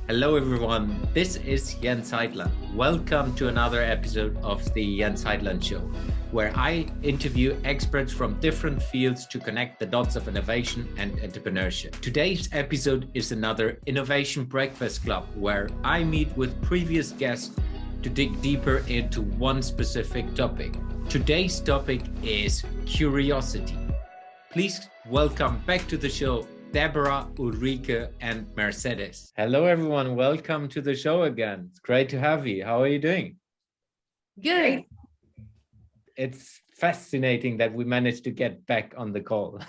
Hello everyone, this is Jens Heitland. Welcome to another episode of the Jens Heitland Show, where I interview experts from different fields to connect the dots of innovation and entrepreneurship. Today's episode is another Innovation Breakfast Club, where I meet with previous guests to dig deeper into one specific topic. Today's topic is curiosity. Please welcome back to the show Debora, Ulrike, and Mercedes. Hello, everyone. Welcome to the show again. It's great to have you. How are you doing? Good. It's fascinating that we managed to get back on the call,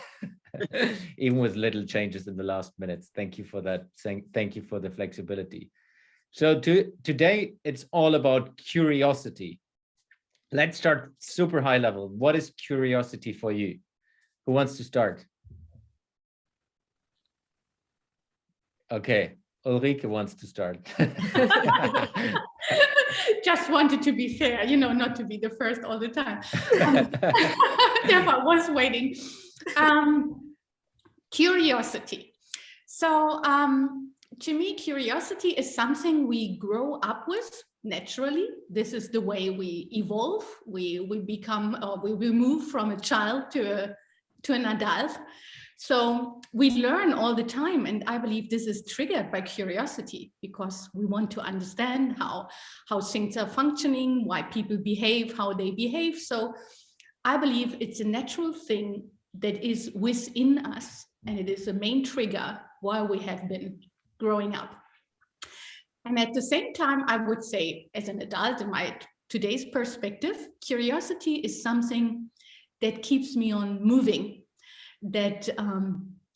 even with little changes in the last minutes. Thank you for that. Thank you for the flexibility. So today, it's all about curiosity. Let's start super high level. What is curiosity for you? Who wants to start? Okay, Ulrike wants to start. Just wanted to be fair, not to be the first all the time. Therefore, I was waiting. Curiosity. So to me, curiosity is something we grow up with naturally. This is the way we evolve. We become, or we move from a child to an adult. So we learn all the time, and I believe this is triggered by curiosity because we want to understand how things are functioning, why people behave, how they behave. So I believe it's a natural thing that is within us, and it is the main trigger why we have been growing up. And at the same time, I would say, as an adult, in my today's perspective, curiosity is something that keeps me on moving, that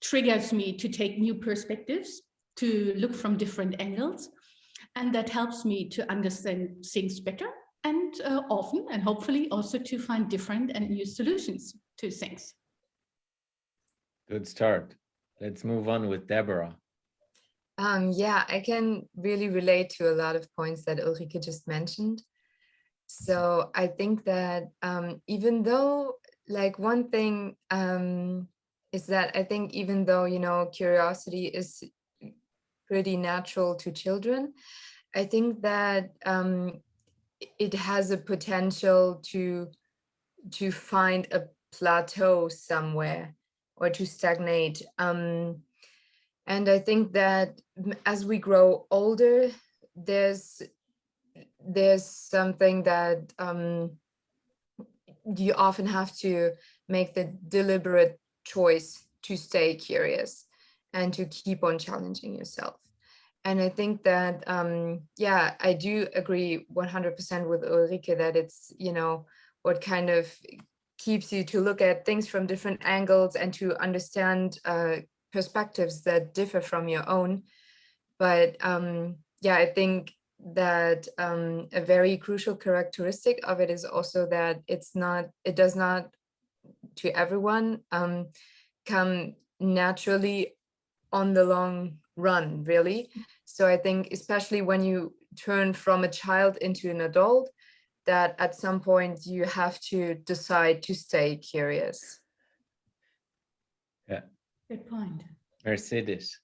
triggers me to take new perspectives, to look from different angles, and that helps me to understand things better and often, and hopefully also to find different and new solutions to things. Good start. Let's move on with Debora. Yeah, I can really relate to a lot of points that Ulrike just mentioned. So I think that even though, like, one thing is that I think even though, curiosity is pretty natural to children, I think that it has a potential to find a plateau somewhere or to stagnate. And I think that as we grow older, there's something that you often have to make the deliberate choice to stay curious and to keep on challenging yourself. And I think that, yeah, I do agree 100% with Ulrike that it's, what kind of keeps you to look at things from different angles and to understand perspectives that differ from your own. But yeah, I think that a very crucial characteristic of it is also that it does not to everyone come naturally on the long run, really. So I think especially when you turn from a child into an adult, that at some point you have to decide to stay curious. Yeah. Good point. Mercedes.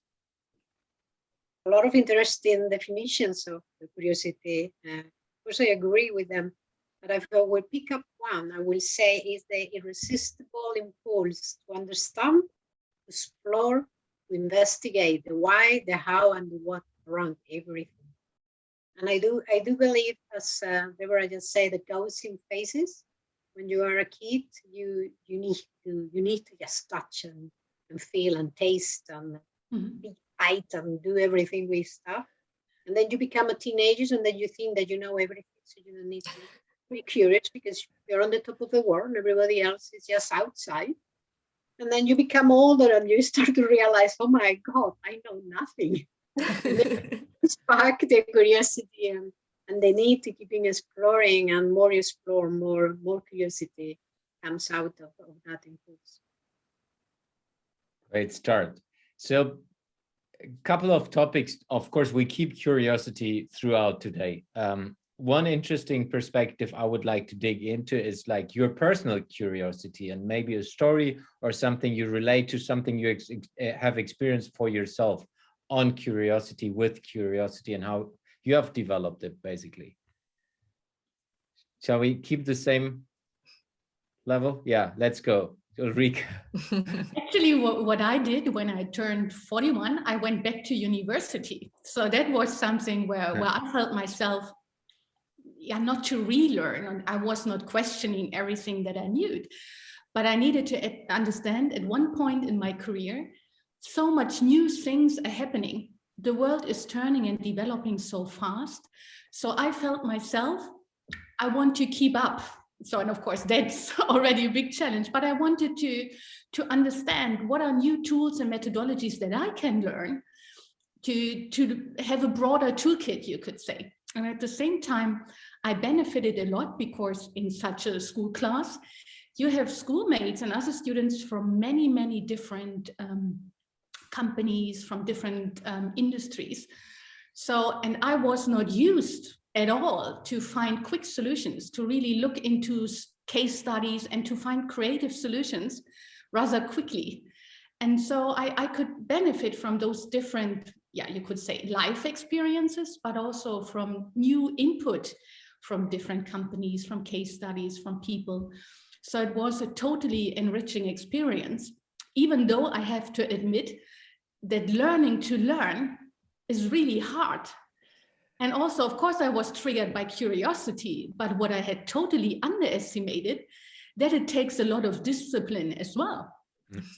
A lot of interesting definitions of the curiosity. Of course, I agree with them. But if I will pick up one, I will say is the irresistible impulse to understand, to explore, to investigate the why, the how, and the what around everything. And I do believe, as Debora just said, that goes in phases. When you are a kid, you need to just touch and feel and taste and bite and do everything with stuff. And then you become a teenager, and then you think that you know everything, so you don't need to be curious because you're on the top of the world and everybody else is just outside. And then you become older and you start to realize, oh my God, I know nothing. Spark the curiosity and the need to keeping exploring, and more you explore, more curiosity comes out of that impulse. Great start. So a couple of topics. Of course, we keep curiosity throughout today. One interesting perspective I would like to dig into is like your personal curiosity and maybe a story or something you relate to, something you have experienced for yourself. on curiosity, with curiosity, and how you have developed it, basically. Shall we keep the same level? Yeah, let's go. Ulrike. Actually, what I did when I turned 41, I went back to university. So that was something where I felt myself, not to relearn. And I was not questioning everything that I knew, but I needed to understand at one point in my career, so much new things are happening. The world is turning and developing so fast. So I felt myself, I want to keep up. So, and of course, that's already a big challenge, but I wanted to understand what are new tools and methodologies that I can learn to have a broader toolkit, you could say. And at the same time, I benefited a lot because in such a school class, you have schoolmates and other students from many, many different companies, from different industries. So, and I was not used at all to find quick solutions, to really look into case studies and to find creative solutions rather quickly. And so I could benefit from those different, you could say life experiences, but also from new input from different companies, from case studies, from people. So it was a totally enriching experience, even though I have to admit that learning to learn is really hard. And also, of course, I was triggered by curiosity, but what I had totally underestimated, that it takes a lot of discipline as well.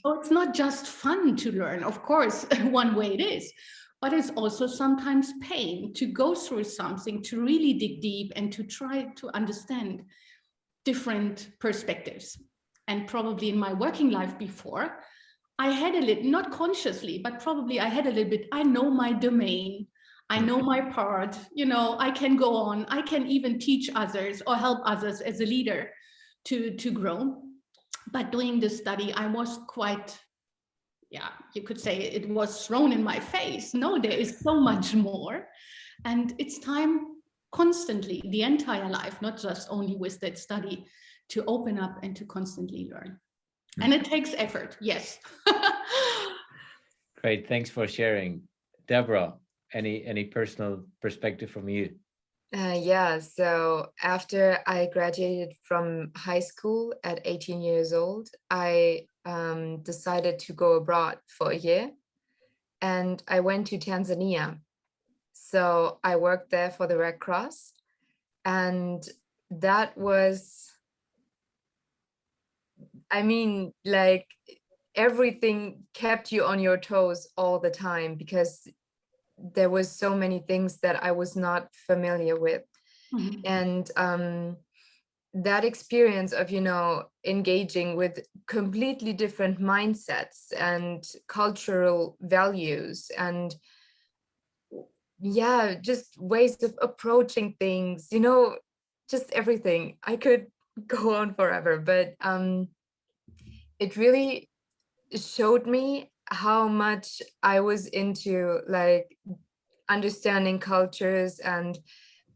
So it's not just fun to learn, of course, one way it is, but it's also sometimes pain to go through something, to really dig deep and to try to understand different perspectives. And probably in my working life before, I had a little, not consciously, but probably I had a little bit, I know my domain, I know my part, I can go on, I can even teach others or help others as a leader to grow. But doing this study, I was quite, you could say it was thrown in my face. No, there is so much more. And it's time constantly, the entire life, not just only with that study, to open up and to constantly learn. And it takes effort, yes. Great, thanks for sharing. Debora, any personal perspective from you? So after I graduated from high school at 18 years old, I decided to go abroad for a year, and I went to Tanzania. So I worked there for the Red Cross, and that was, like, everything kept you on your toes all the time because there was so many things that I was not familiar with. Mm-hmm. And that experience of, engaging with completely different mindsets and cultural values and just ways of approaching things, just everything. I could go on forever, but it really showed me how much I was into like understanding cultures, and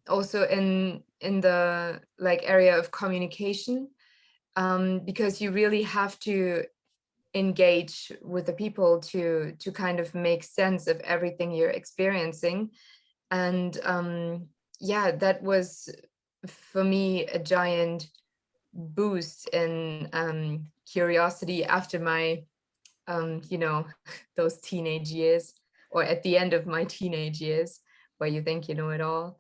also in the like area of communication, because you really have to engage with the people to kind of make sense of everything you're experiencing. And that was for me a giant boost in curiosity after my those teenage years, or at the end of my teenage years, where you think you know it all.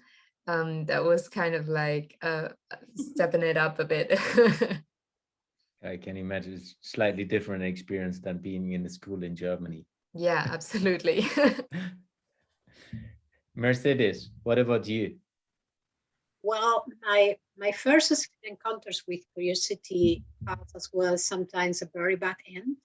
That was kind of like stepping it up a bit. I can imagine it's slightly different experience than being in the school in Germany. Yeah, absolutely. Mercedes, what about you? Well, my first encounters with curiosity had as well sometimes a very bad end.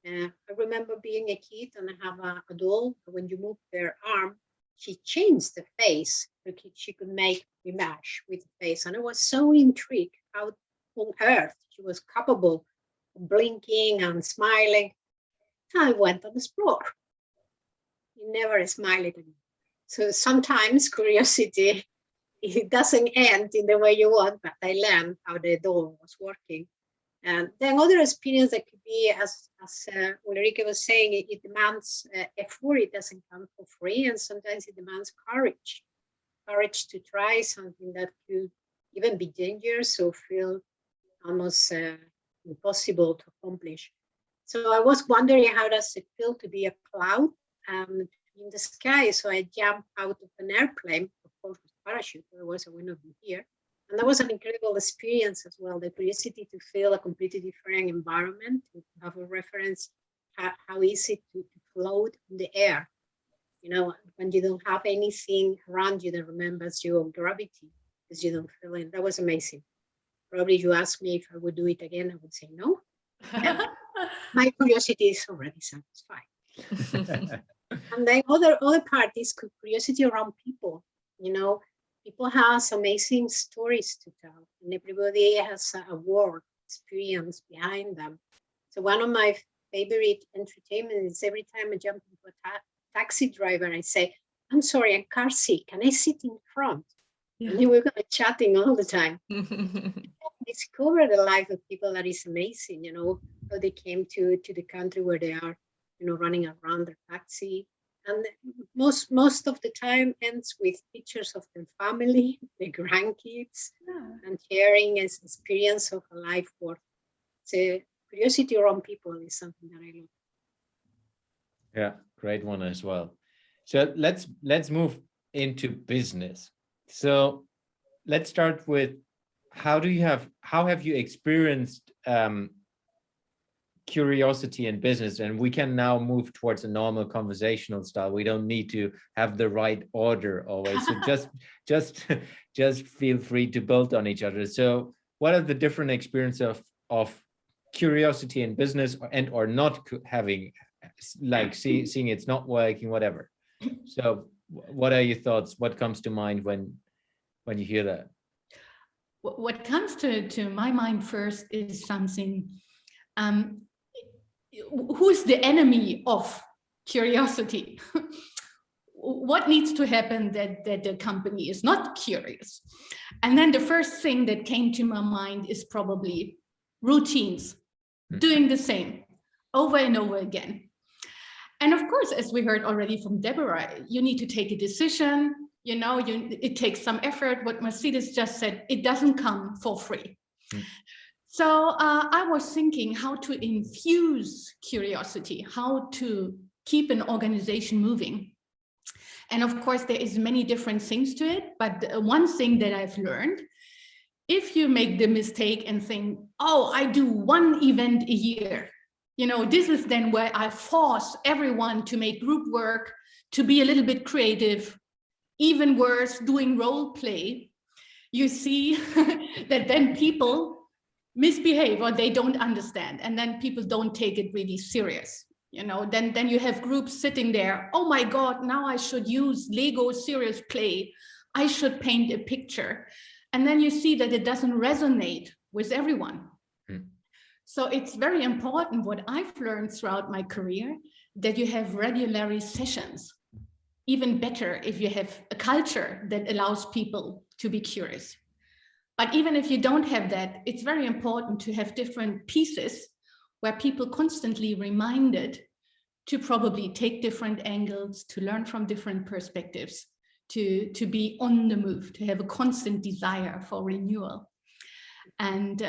I remember being a kid and I have a doll. When you move their arm, she changed the face. She could make image with the face. And I was so intrigued how on earth she was capable of blinking and smiling. I went and explored. He never smiled again. So sometimes curiosity, it doesn't end in the way you want, but I learned how the doll was working. And then other experience that could be, as Ulrike was saying, it demands effort. It doesn't come for free, and sometimes it demands courage to try something that could even be dangerous or feel almost impossible to accomplish. So I was wondering, how does it feel to be a cloud in the sky? So I jumped out of an airplane, of course with parachute, otherwise I would not be here. And that was an incredible experience as well, the curiosity to feel a completely different environment, to have a reference, how easy to float in the air. You know, when you don't have anything around you that remembers your gravity, because you don't feel it. That was amazing. Probably you ask me if I would do it again, I would say no. My curiosity is already satisfied. And then other part is curiosity around people. You know, people has amazing stories to tell, and everybody has a work experience behind them. So one of my favorite entertainment is every time I jump into a taxi driver, I say, "I'm sorry, I'm car seat. Can I sit in front?" Yeah. And then we're chatting all the time. Discover the life of people that is amazing. You know, how they came to the country where they are, you know, running around their taxi. And most of the time ends with pictures of their family, their grandkids, and sharing an experience of a life worth. So curiosity around people is something that I love. Yeah, great one as well. So let's move into business. So let's start with how have you experienced curiosity in business? And we can now move towards a normal conversational style. We don't need to have the right order always. So just feel free to build on each other. So what are the different experiences of curiosity in business and or not having, like seeing it's not working, whatever? So what are your thoughts? What comes to mind when you hear that? What comes to my mind first is something, who's the enemy of curiosity? What needs to happen that the company is not curious? And then the first thing that came to my mind is probably routines, doing the same over and over again. And of course, as we heard already from Debora, you need to take a decision. You know, it takes some effort. What Mercedes just said, it doesn't come for free. So I was thinking how to infuse curiosity, how to keep an organization moving. And of course, there is many different things to it. But one thing that I've learned, if you make the mistake and think, oh, I do one event a year, you know, this is then where I force everyone to make group work, to be a little bit creative, even worse, doing role play, you see that then people misbehave or they don't understand, and then people don't take it really serious. You know, then you have groups sitting there, oh my God, now I should use Lego serious play, I should paint a picture. And then you see that it doesn't resonate with everyone. So it's very important, what I've learned throughout my career, that you have regular sessions. Even better if you have a culture that allows people to be curious. But even if you don't have that, it's very important to have different pieces where people constantly reminded to probably take different angles, to learn from different perspectives, to be on the move, to have a constant desire for renewal. And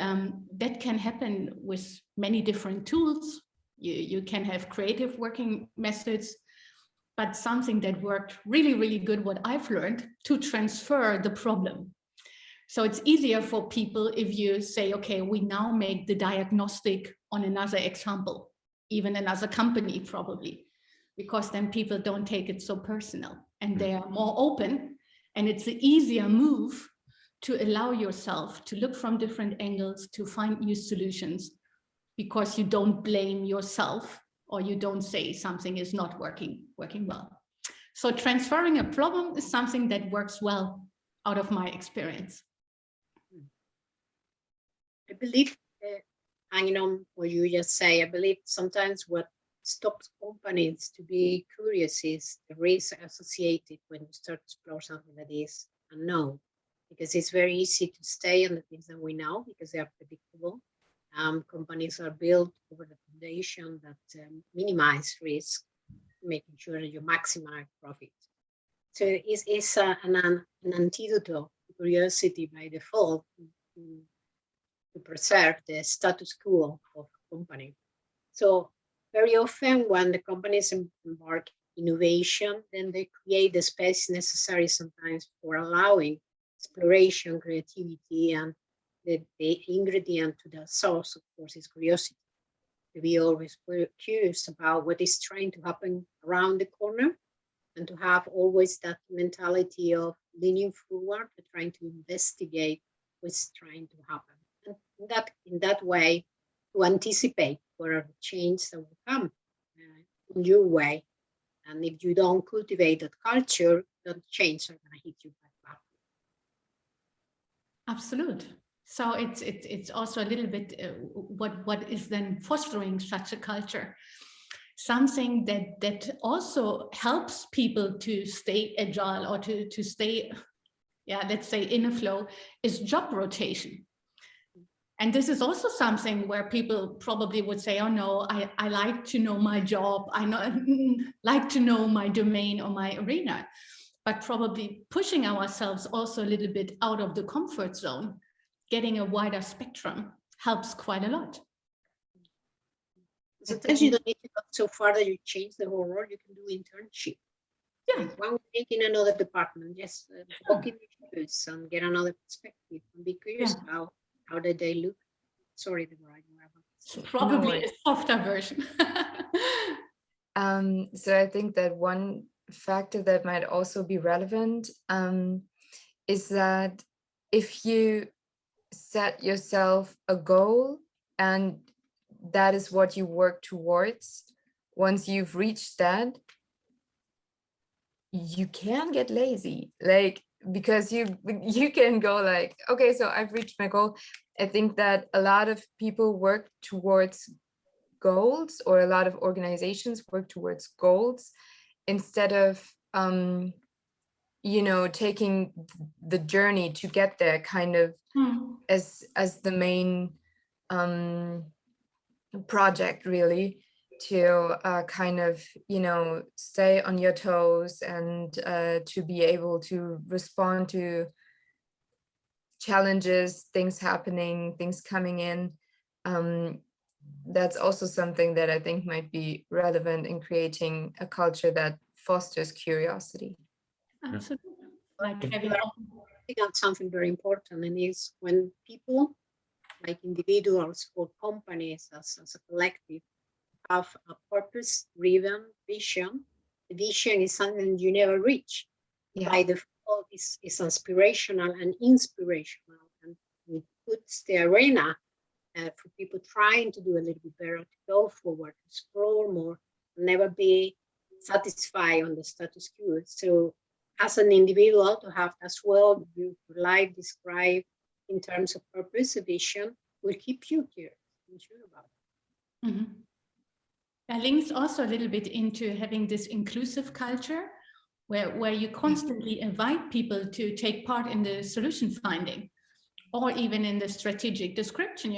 that can happen with many different tools. You can have creative working methods, but something that worked really, really good, what I've learned, to transfer the problem. So it's easier for people if you say, okay, we now make the diagnostic on another example, even another company probably, because then people don't take it so personal and they are more open, and it's an easier move to allow yourself to look from different angles, to find new solutions, because you don't blame yourself or you don't say something is not working well. So transferring a problem is something that works well out of my experience. I believe, hanging on what you just say, I believe sometimes what stops companies to be curious is the risk associated when you start to explore something that is unknown, because it's very easy to stay on the things that we know because they are predictable. Companies are built over the foundation that minimize risk, making sure that you maximize profit. So it's an antidote to curiosity by default to preserve the status quo of a company. So very often when the companies embark innovation, then they create the space necessary sometimes for allowing exploration, creativity, and the ingredient to the sauce, of course, is curiosity. To be always curious about what is trying to happen around the corner, and to have always that mentality of leaning forward, trying to investigate what's trying to happen. And in that way, to anticipate whatever change that will come in your way. And if you don't cultivate that culture, that change are going to hit you back. Absolutely. So it's also a little bit what is then fostering such a culture. Something that also helps people to stay agile or to stay, let's say, in a flow is job rotation. And this is also something where people probably would say, oh no, I like to know my job. Like to know my domain or my arena, but probably pushing ourselves also a little bit out of the comfort zone, getting a wider spectrum helps quite a lot. Sometimes you don't need to go so far that you change the whole world. You can do internship. Yeah. Like 1 week in another department, just walk in the shoes and get another perspective and be curious how did they look. Sorry, Debora. Probably a softer version. So I think that one factor that might also be relevant is that if you set yourself a goal and that is what you work towards, once you've reached that, you can get lazy, like, because you can go like, okay, so I've reached my goal. I think that a lot of people work towards goals, or a lot of organizations work towards goals instead of taking the journey to get there kind of as the main project, really, to kind of stay on your toes and to be able to respond to challenges, things happening, things coming in. That's also something that I think might be relevant in creating a culture that fosters curiosity. Absolutely. Like having something very important, and is when people, like individuals or companies as a collective, have a purpose-driven vision. The vision is something you never reach. Yeah. By default, it's aspirational and inspirational, and it puts the arena for people trying to do a little bit better, to go forward, to explore more, never be satisfied on the status quo. So as an individual, to have as well your life described in terms of purpose, a vision, will keep you curious and sure about it. Mm-hmm. That links also a little bit into having this inclusive culture where you constantly invite people to take part in the solution finding, or even in the strategic description,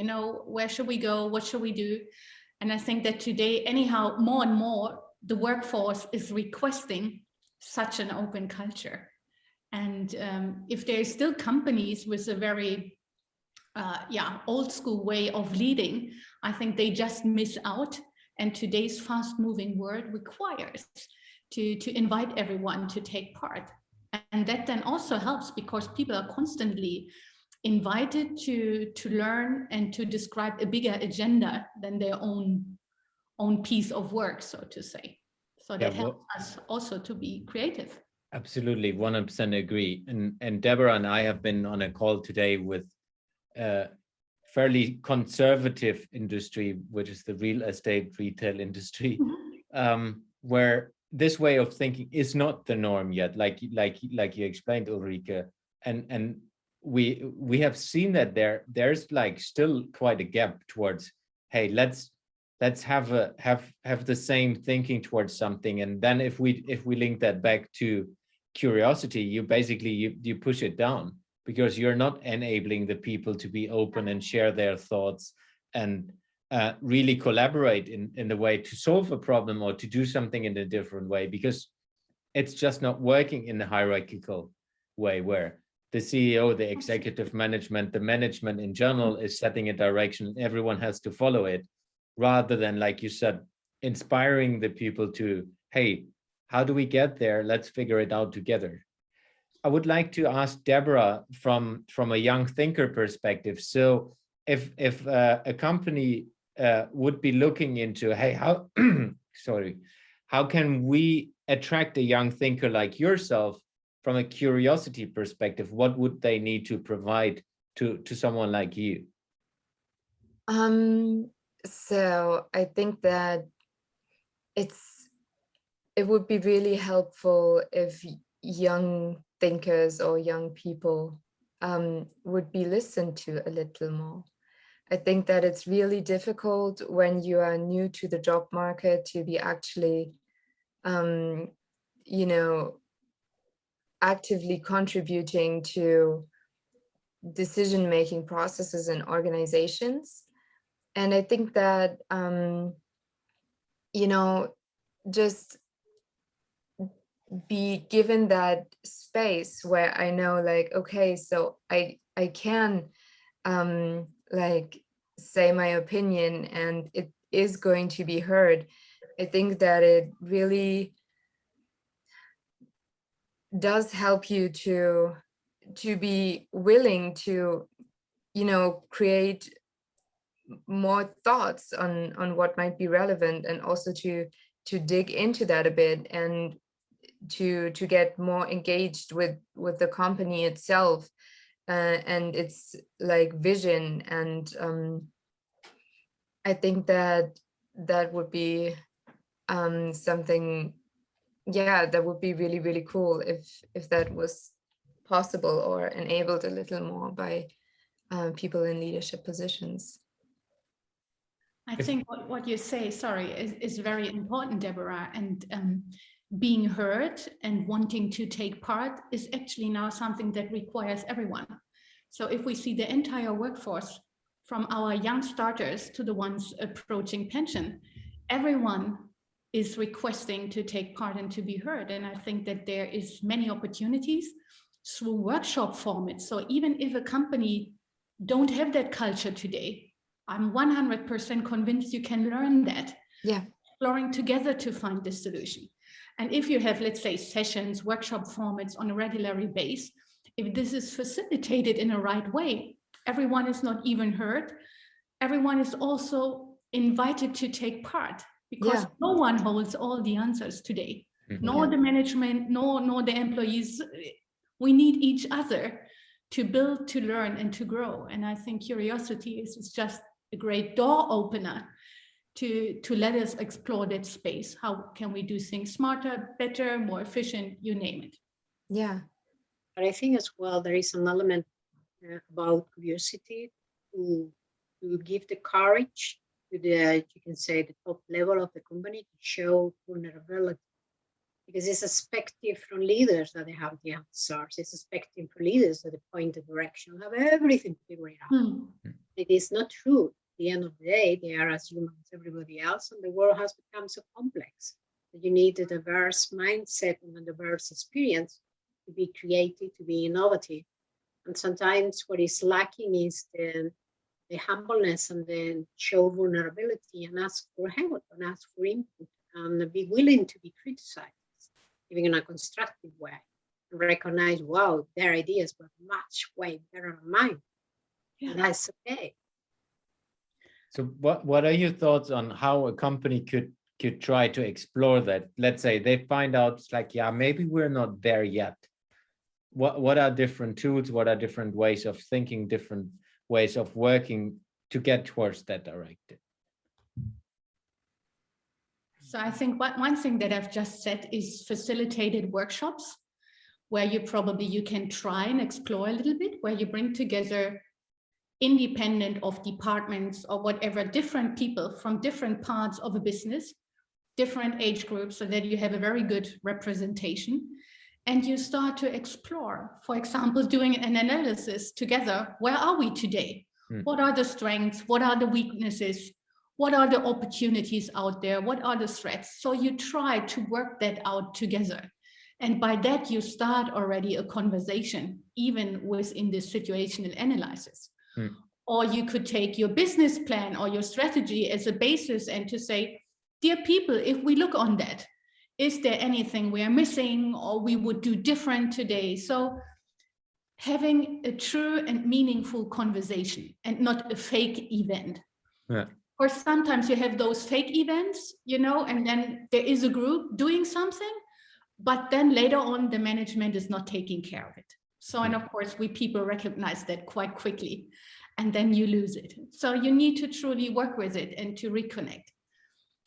where should we go, what should we do? And I think that today, anyhow, more and more, the workforce is requesting such an open culture. And if there are still companies with a very old school way of leading, I think they just miss out. And today's fast-moving world requires to invite everyone to take part. And that then also helps because people are constantly invited to learn and to describe a bigger agenda than their own piece of work, so to say. So that helps us also to be creative. Absolutely, 100% agree. And Debora and I have been on a call today with fairly conservative industry, which is the real estate retail industry, where this way of thinking is not the norm yet, like you explained, Ulrike. And we have seen that there's like still quite a gap towards, hey, let's have the same thinking towards something. And then if we link that back to curiosity, you basically you push it down, because you're not enabling the people to be open and share their thoughts and really collaborate in the way to solve a problem or to do something in a different way, because it's just not working in the hierarchical way where the CEO, the executive management, the management in general is setting a direction and everyone has to follow it, rather than, like you said, inspiring the people to, hey, how do we get there? Let's figure it out together. I would like to ask Debora from a young thinker perspective. So if a company would be looking into, hey, how how can we attract a young thinker like yourself from a curiosity perspective? What would they need to provide to someone like you? So I think that it would be really helpful if young thinkers or young people would be listened to a little more. I think that it's really difficult when you are new to the job market to be actually, actively contributing to decision-making processes in organizations. And I think that, just be given that space where I know, like, okay, so I can say my opinion and it is going to be heard. I think that it really does help you to be willing to, create more thoughts on what might be relevant, and also to dig into that a bit, and to get more engaged with the company itself and its vision. And I think that would be something, that would be really, really cool if that was possible or enabled a little more by people in leadership positions. I think what you say, is very important, Debora, and being heard and wanting to take part is actually now something that requires everyone. So if we see the entire workforce, from our young starters to the ones approaching pension, everyone is requesting to take part and to be heard. And I think that there is many opportunities through workshop formats. So even if a company don't have that culture today, I'm 100% convinced you can learn that. Yeah. Exploring together to find the solution. And if you have, let's say, sessions, workshop formats on a regular basis, if this is facilitated in a right way, everyone is not even heard. Everyone is also invited to take part, because no one holds all the answers today. Mm-hmm. Nor the management, nor the employees. We need each other to build, to learn, and to grow. And I think curiosity is just a great door opener to let us explore that space. How can we do things smarter, better, more efficient, you name it. Yeah. But I think as well, there is an element about curiosity to give the courage to the, you can say, the top level of the company to show vulnerability. Because it's expected from leaders that they have the answers. It's expected from leaders that they point the direction, have everything figured out. It is not true. At the end of the day, they are as human as everybody else, and the world has become so complex that you need a diverse mindset and a diverse experience to be creative, to be innovative. And sometimes what is lacking is the humbleness, and then show vulnerability and ask for help and ask for input and be willing to be criticized, even in a constructive way, and recognize, wow, their ideas were much way better than mine. Yeah. And that's okay. So what are your thoughts on how a company could try to explore that? Let's say they find out, it's like, yeah, maybe we're not there yet. What are different tools? What are different ways of thinking, different ways of working to get towards that directive? So I think one thing that I've just said is facilitated workshops, where you can try and explore a little bit, where you bring together independent of departments or whatever, different people from different parts of a business, different age groups, so that you have a very good representation. And you start to explore, for example, doing an analysis together. Where are we today? What are the strengths? What are the weaknesses? What are the opportunities out there? What are the threats? So you try to work that out together. And by that, you start already a conversation, even within this situational analysis. Or you could take your business plan or your strategy as a basis and to say, dear people, if we look on that, is there anything we are missing or we would do different today? So having a true and meaningful conversation and not a fake event. Yeah. Or sometimes you have those fake events, and then there is a group doing something, but then later on the management is not taking care of it. So, and of course, we people recognize that quite quickly, and then you lose it. So you need to truly work with it and to reconnect.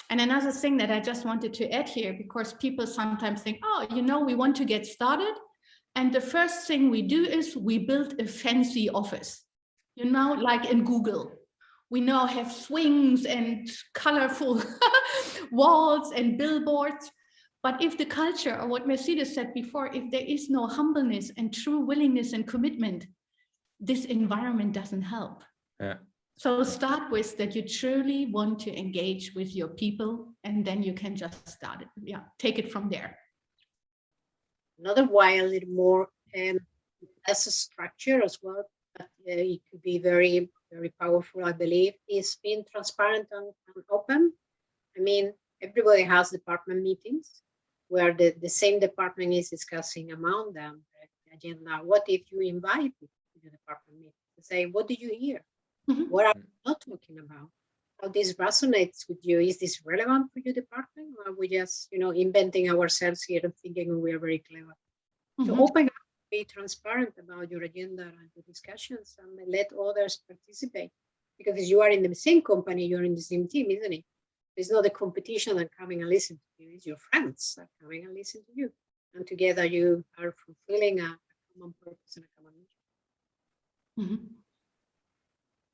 And another thing that I just wanted to add here, because people sometimes think, we want to get started. And the first thing we do is we build a fancy office, like in Google. We now have swings and colorful walls and billboards. But if the culture, or what Mercedes said before, if there is no humbleness and true willingness and commitment, this environment doesn't help. Yeah. So start with that you truly want to engage with your people, and then you can just start it. Yeah, take it from there. Another way, a little more as a structure as well, but it could be very, very powerful, I believe, is being transparent and open. I mean, everybody has department meetings where the same department is discussing among them the agenda. What if you invite people to the department meeting to say, what did you hear? What are we not talking about? How this resonates with you? Is this relevant for your department? Or are we just, inventing ourselves here and thinking we are very clever? So open up, be transparent about your agenda and your discussions, and let others participate. Because you are in the same company, you're in the same team, isn't it? It's not a competition and coming and listen to you. It's your friends that are coming and listen to you. And together you are fulfilling a common purpose and a common mission.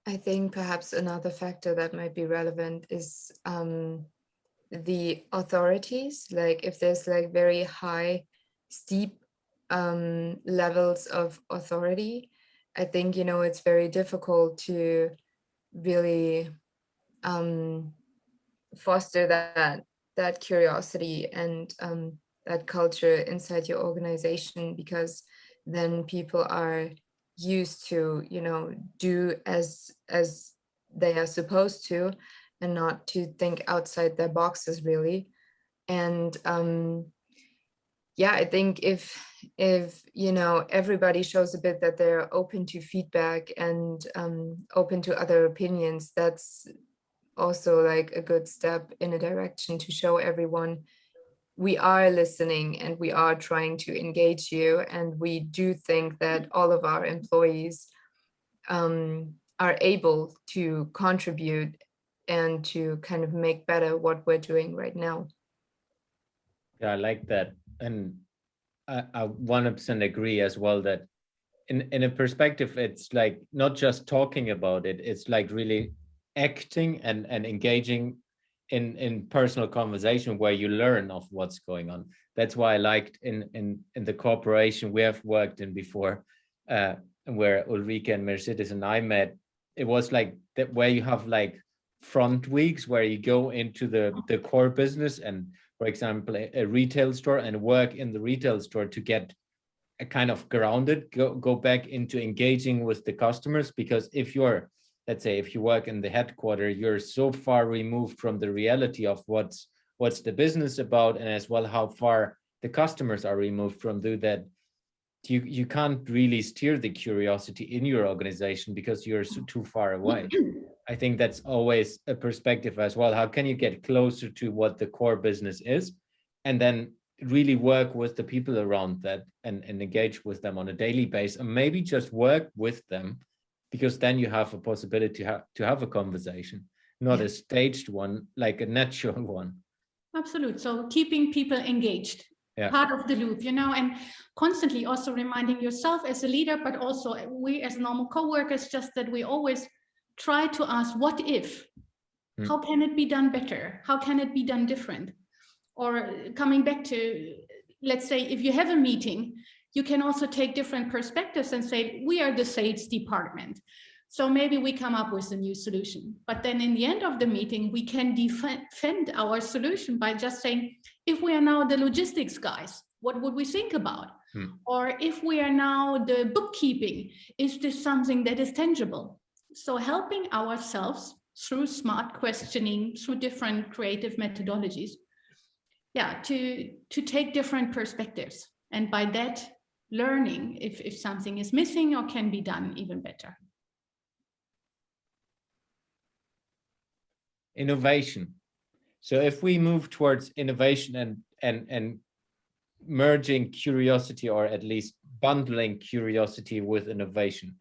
I think perhaps another factor that might be relevant is the authorities. Like if there's like very high, steep levels of authority, I think, it's very difficult to really foster that curiosity and that culture inside your organization, because then people are used to do as they are supposed to, and not to think outside their boxes really. And I think if everybody shows a bit that they're open to feedback and open to other opinions, that's also like a good step in a direction to show everyone we are listening and we are trying to engage you, and we do think that all of our employees are able to contribute and to kind of make better what we're doing right now. Yeah, I like that. And I 100% agree as well that in a perspective, it's like not just talking about it, it's like really acting and engaging in personal conversation where you learn of what's going on. That's why I liked in the corporation we have worked in before, where Ulrike and Mercedes and I met. It was like that, where you have like front weeks where you go into the core business and, for example, a retail store, and work in the retail store to get a kind of grounded, go back into engaging with the customers. Because if you're, let's say, if you work in the headquarters, you're so far removed from the reality of what's the business about, and as well how far the customers are removed from that you can't really steer the curiosity in your organization because you're so too far away. I think that's always a perspective as well. How can you get closer to what the core business is, and then really work with the people around that and engage with them on a daily basis, and maybe just work with them, because then you have a possibility to have a conversation, not a staged one, like a natural one. Absolutely. So keeping people engaged, part of the loop, and constantly also reminding yourself as a leader, but also we as normal co-workers, just that we always try to ask, what if? How can it be done better? How can it be done different? Or coming back to, let's say, if you have a meeting, you can also take different perspectives and say, we are the sales department. So maybe we come up with a new solution, but then in the end of the meeting, we can defend our solution by just saying, if we are now the logistics guys, what would we think about? Or if we are now the bookkeeping, is this something that is tangible? So helping ourselves through smart questioning, through different creative methodologies, to take different perspectives. And by that, learning if something is missing or can be done even better. Innovation. So if we move towards innovation and merging curiosity, or at least bundling curiosity with innovation,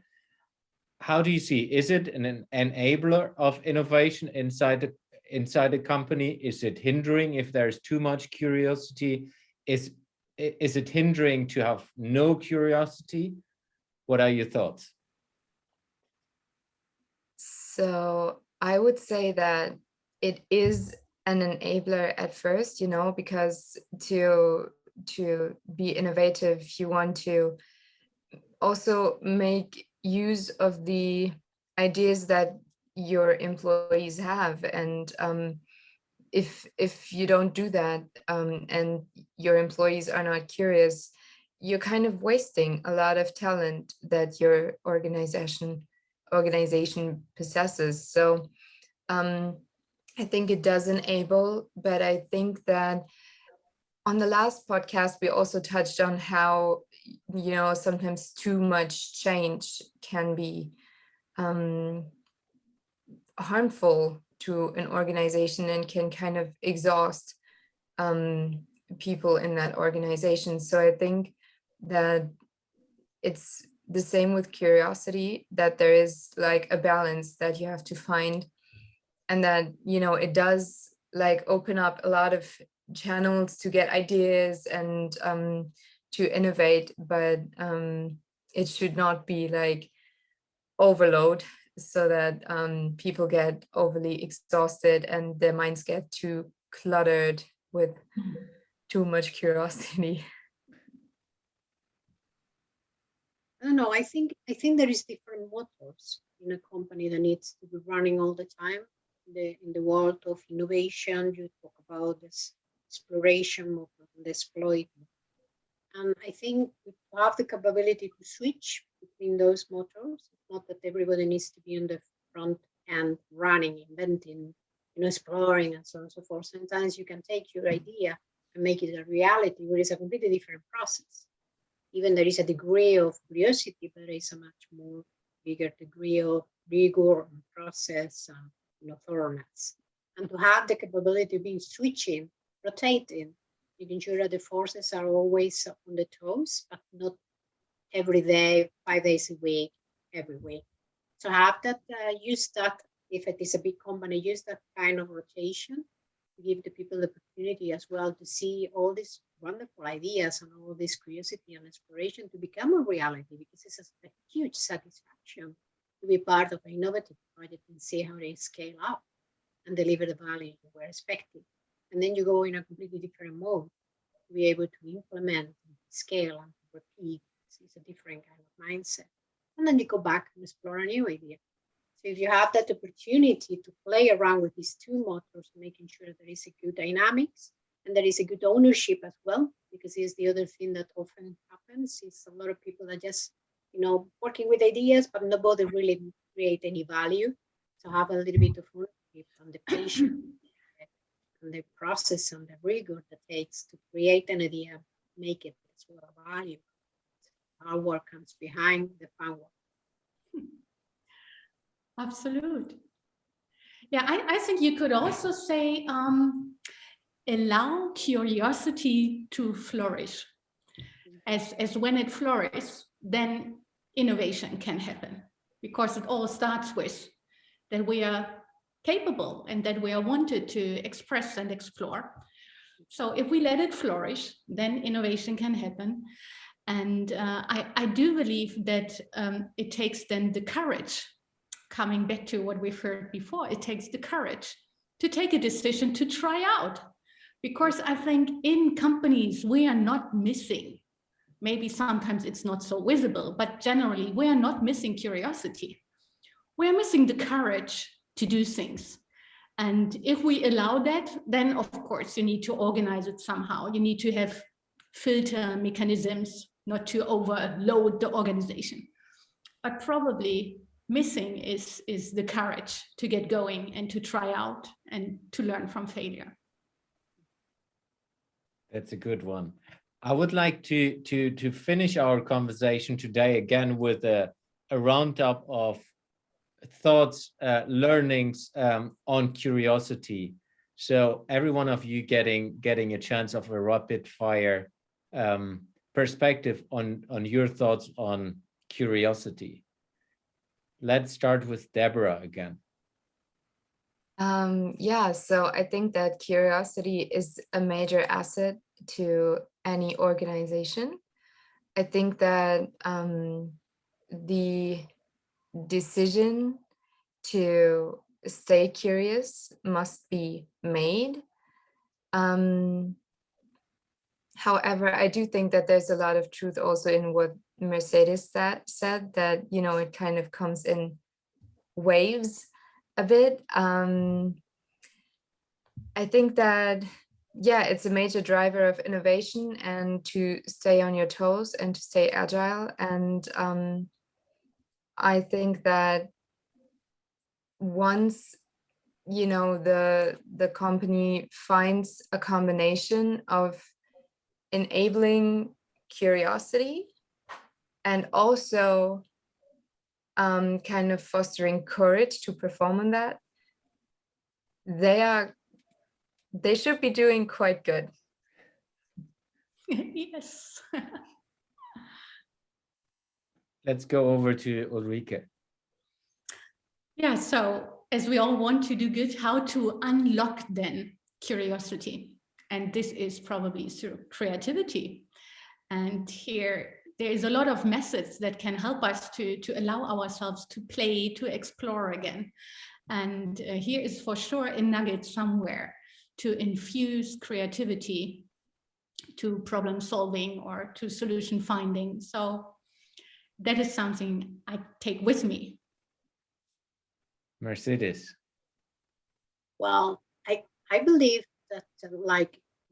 how do you see, is it an enabler of innovation inside the company? Is it hindering if there's too much curiosity? Is it hindering to have no curiosity? What are your thoughts? So I would say that it is an enabler at first, because to be innovative, you want to also make use of the ideas that your employees have. And if you don't do that, and your employees are not curious, you're kind of wasting a lot of talent that your organization possesses. So I think it does enable, but I think that on the last podcast, we also touched on how, sometimes too much change can be harmful to an organization and can kind of exhaust people in that organization. So I think that it's the same with curiosity, that there is like a balance that you have to find, and that, it does like open up a lot of channels to get ideas and to innovate, but it should not be like overload, so that people get overly exhausted and their minds get too cluttered with too much curiosity. I don't know. I think there is different motors in a company that needs to be running all the time. In the world of innovation, you talk about this exploration motor and the exploit motor. And I think we have the capability to switch between those motors. It's not that everybody needs to be on the front end running, inventing, exploring, and so on and so forth. Sometimes you can take your idea and make it a reality, where it's a completely different process. Even there is a degree of curiosity, but there is a much more bigger degree of rigor and process and thoroughness. And to have the capability of being switching, rotating, making sure that the forces are always on the toes, but not every day, 5 days a week, every week. So have that, use that, if it is a big company, use that kind of rotation to give the people the opportunity as well to see all these wonderful ideas and all this curiosity and exploration to become a reality, because this is a huge satisfaction to be part of an innovative project and see how they scale up and deliver the value you were expecting. And then you go in a completely different mode to be able to implement, and scale, and repeat. So it's a different kind of mindset. And then you go back and explore a new idea. So if you have that opportunity to play around with these two motors, making sure there is a good dynamics and there is a good ownership as well, because it's the other thing that often happens is a lot of people are just, working with ideas, but nobody really create any value. So have a little bit of ownership on the patience and the process and the rigor that takes to create an idea, make it as well a value. Our work comes behind the fun work. Absolutely. Yeah, I think you could also say allow curiosity to flourish. As when it flourishes, then innovation can happen, because it all starts with that we are capable and that we are wanted to express and explore. So if we let it flourish, then innovation can happen. And I do believe that it takes then the courage, coming back to what we've heard before, it takes the courage to take a decision to try out. Because I think in companies, we are not missing, maybe sometimes it's not so visible, but generally we are not missing curiosity. we're missing the courage to do things. And if we allow that, then of course you need to organize it somehow. You need to have filter mechanisms not to overload the organization. But probably missing is the courage to get going and to try out and to learn from failure. That's a good one. I would like to finish our conversation today again with a roundup of thoughts, learnings on curiosity. So every one of you getting a chance of a rapid fire perspective on your thoughts on curiosity. Let's start with Debora again. Yeah, so I think that curiosity is a major asset to any organization. I think that the decision to stay curious must be made. However, I do think that there's a lot of truth also in what Mercedes said, that, you know, it kind of comes in waves a bit. I think that, yeah, it's a major driver of innovation and to stay on your toes and to stay agile. And I think that once, you know, the company finds a combination of enabling curiosity and also kind of fostering courage to perform on that, they should be doing quite good. Yes. Let's go over to Ulrike. Yeah, so as we all want to do good, how to unlock then curiosity? And this is probably through creativity. And here there is a lot of methods that can help us to allow ourselves to play, to explore again. And here is for sure a nugget somewhere to infuse creativity to problem solving or to solution finding. So that is something I take with me. Mercedes. Well, I believe that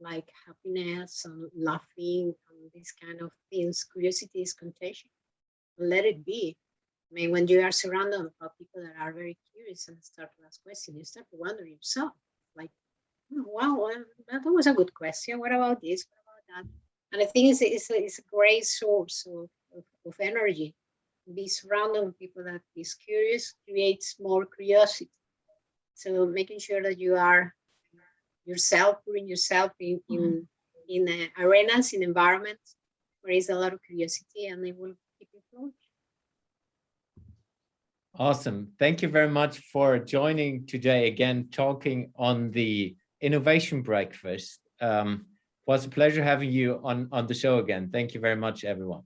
like happiness and laughing and these kind of things, curiosity is contagious. Let it be. I mean, when you are surrounded by people that are very curious and start to ask questions, you start to wonder yourself, like, oh, wow, that was a good question. What about this? What about that? And I think it's a great source of energy. Be surrounded with people that is curious creates more curiosity. So making sure that you are yourself, putting yourself in arenas, in environments where there's a lot of curiosity, and they will keep you flowing. Awesome. Thank you very much for joining today again, talking on the Innovation Breakfast. It was a pleasure having you on the show again. Thank you very much, everyone.